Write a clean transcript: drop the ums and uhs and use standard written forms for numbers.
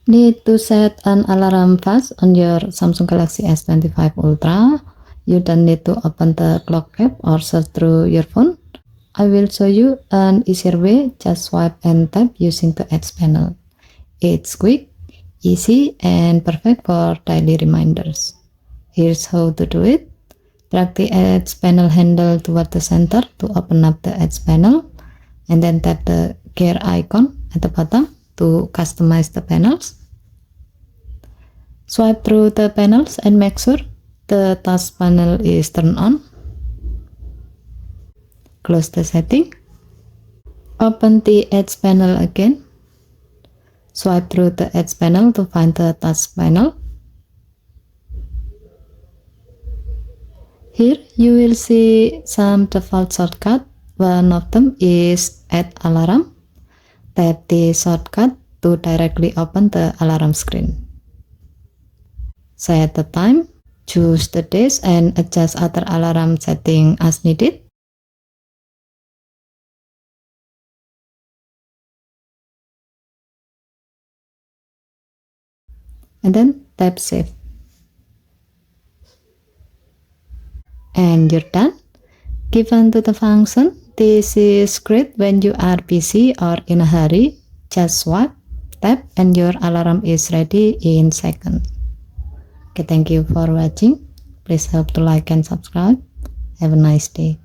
Need to set an alarm fast on your Samsung Galaxy S25 Ultra. You don't need to open the clock app or search through your phone. I will show you an easier way. Just swipe and tap using the Edge panel. It's quick, easy, and perfect for daily reminders. Here's how to do it. Drag the Edge panel handle toward the center to open up the Edge panel, and then tap the gear icon at the bottom to customize the panels. Swipe through the panels and make sure the task panel is turned on. Close the setting. Open the Edge panel again. Swipe through the Edge panel to find the task panel. Here you will see some default shortcuts. One of them is Add Alarm. Tap the shortcut to directly open the alarm screen. Set the time, choose the days, and adjust other alarm settings as needed. And then tap Save. And you're done. Given to the function, this is great when you are busy or in a hurry. Just swipe, tap, and your alarm is ready in seconds. Okay, thank you for watching. Please help to like and subscribe. Have a nice day.